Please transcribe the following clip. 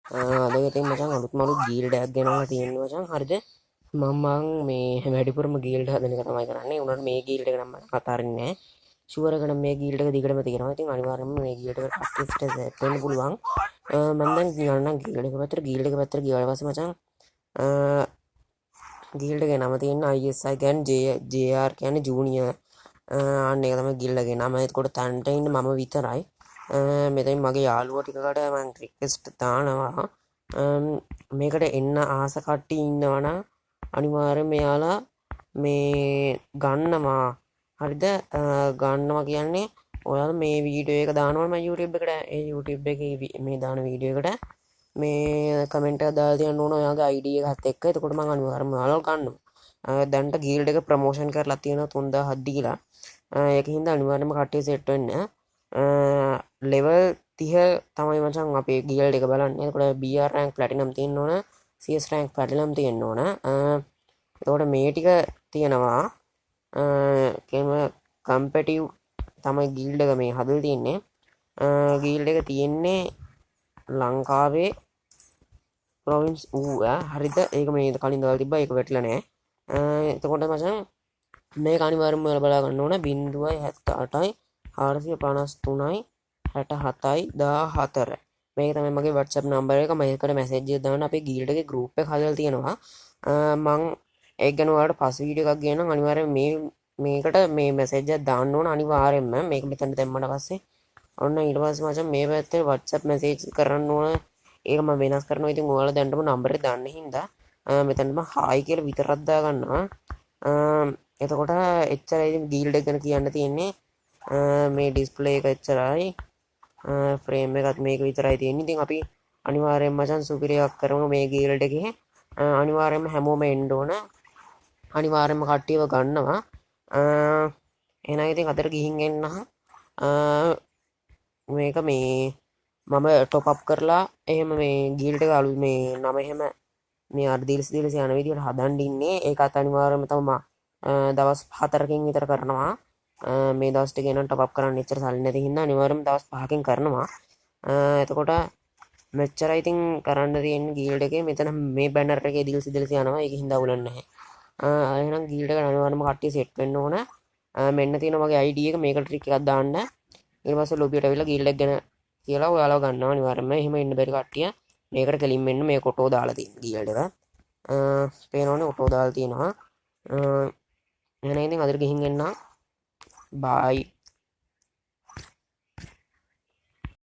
අද ඉතින් මචං අලුත් මලුත් ගීල්ඩ් එකක් ගෙනල්ලා තියෙනවා මචං. හරිද? මම මේ වැඩිපුරම ගීල්ඩ් හදන එක තමයි කරන්නේ. උනට මේ ගීල්ඩ් එක නම් මම අතාරින්නේ නැහැ. ෂුවර් එක නම් මේ ගීල්ඩ් එක දිගටම තියෙනවා. ඉතින් අනිවාර්යයෙන්ම මේ ගීල්ඩ් එකට කට්ටියට සෙට් වෙන්න පුළුවන්. මම දැන් යන්නම් ගීල්ඩ් එක පැත්තට ගියාට පස්සේ මචං ගීල්ඩ් එකේ නම තියෙන ISI කියන්නේ JR කියන්නේ ජූනියර්. අන්න ඒක තමයි ගිල්ඩ් එකේ නම. එතකොට තැන්ට ඉන්නේ මම විතරයි. මෙතන මගේ යාළුවෝ ටිකකට මම රික්වෙස්ට් දානවා. මේකට එන්න ආස කට්ටිය ඉන්නවනම් අනිවාර්යෙන් මෙයාලා මේ ගන්නවා. හරිද? ගන්නවා කියන්නේ ඔයාලා මේ වීඩියෝ එක දානවනම් මම YouTube එකට ඒ YouTube එකේ මේ දාන වීඩියෝ එකට මේ කමෙන්ට් එකක් දාලා තියන්න ඕන ඔයාගේ ID එකත් එක්ක. එතකොට මම අනිවාර්යෙන්ම ඔයාලව ගන්නවා. දැන්ට ගීල්ඩ් එක ප්‍රමෝෂන් කරලා තියෙනවා 3000ක් දීලා. ඒකින්ද අනිවාර්යෙන්ම කට්ටිය සෙට් වෙන්න. ලෙවල් 30 තමයි මචං අපේ ගීල්ඩ් එක බලන්න. එතකොට BR රෑන්ක් ප්ලැටිනම් තියෙන්න ඕන. CS රෑන්ක් ප්ලැටිනම් තියෙන්න ඕන. එතකොට මේ ටික තියෙනවා. කම්පිටිව් තමයි ගීල්ඩ් එක මේ හදලා තියෙන්නේ. ගීල්ඩ් එක තියෙන්නේ ලංකාවේ ප්‍රොවින්ස් හරිද? ඒක මේ කලින් දාලා තිබ්බා. ඒක වැටිලා නැහැ. එතකොට මචං මේක අනිවාර්යයෙන්ම ඔයාලා බලා ගන්න ඕන 0.78යි 453යි 67යි 14. මේක තමයි මගේ WhatsApp නම්බර් එක. මම ඒකට මැසේජ් එකක් දාන්න අපේ ගීල්ඩ් එකේ group එක හදලා තියෙනවා. මම ඒක ගැන ඔයාලට පස් වීඩියෝ එකක් ගේන්නම්. අනිවාර්යයෙන් මේකට මේ මැසේජ් එකක් දාන්න ඕන අනිවාර්යයෙන්ම. මේක මෙතන දැම්මට පස්සේ ඔන්න ඊට පස්සේ මචං මේ පැත්තේ WhatsApp මැසේජ් කරන්න ඕන. ඒක මම වෙනස් කරනවා. ඉතින් ඔයාලා දැන්නම නම්බර් එක දාන්න හින්දා මෙතනම හායි කියලා විතරක් දාගන්නවා. එතකොට එච්චරයි ගීල්ඩ් එක ගැන කියන්න තියෙන්නේ. මේ ඩිස්ප්ලේ එක එච්චරයි. ෆ්‍රේම් එකත් මේක විතරයි තියෙන්නේ. ඉතින් අපි අනිවාර්යයෙන්ම මචං සුපිරියක් කරමු මේ ගීල්ඩ් එකේ. අනිවාර්යයෙන්ම හැමෝම එන්න ඕන. අනිවාර්යයෙන්ම කට්ටියව ගන්නවා. එහෙනම් ඉතින් අතට ගිහින් එන්න. මේක මේ මම ටොප් අප් කරලා එහෙම මේ ගීල්ඩ් එක අලුත් මේ නම එහෙම මේ අර දීල්ස් යන විදිහට හදන්න ඉන්නේ. ඒකත් අනිවාර්යයෙන්ම තමයි දවස් 4කින් විතර කරනවා. මේ දවස් ටික එනම් ටොප් අප් කරන්න එච්චර සල්ලි නැති හින්දා අනිවාර්යයෙන්ම දවස් 5කින් කරනවා. එතකොට මෙච්චරයි ඉතින් කරන්න තියෙන්නේ ගීල්ඩ් එකේ. මෙතන මේ බැනර් එකේ දීල්ස් යනවා. ඒක හින්දා උලන්නේ නැහැ. එහෙනම් ගීල්ඩ් එකට අනිවාර්යයෙන්ම කට්ටිය සෙට් වෙන්න ඕන. මෙන්න තියෙන මගේ ID එක මේකට ට්‍රික් එකක් දාන්න. ඊට පස්සේ ලොබියට ඇවිල්ලා ගීල්ඩ් එක ගැන කියලා ඔයාලව ගන්නවා අනිවාර්යයෙන්ම. එහෙම ඉන්න බැරි කට්ටිය මේකට කෙලින් මෙන්න මේ කොටෝ දාලා තියෙන ගීල්ඩ් එක. පේනවනේ ඔටෝ දාලා තියෙනවා. එහෙනම් ඉතින් අදට ගිහින් එන්න. බයි.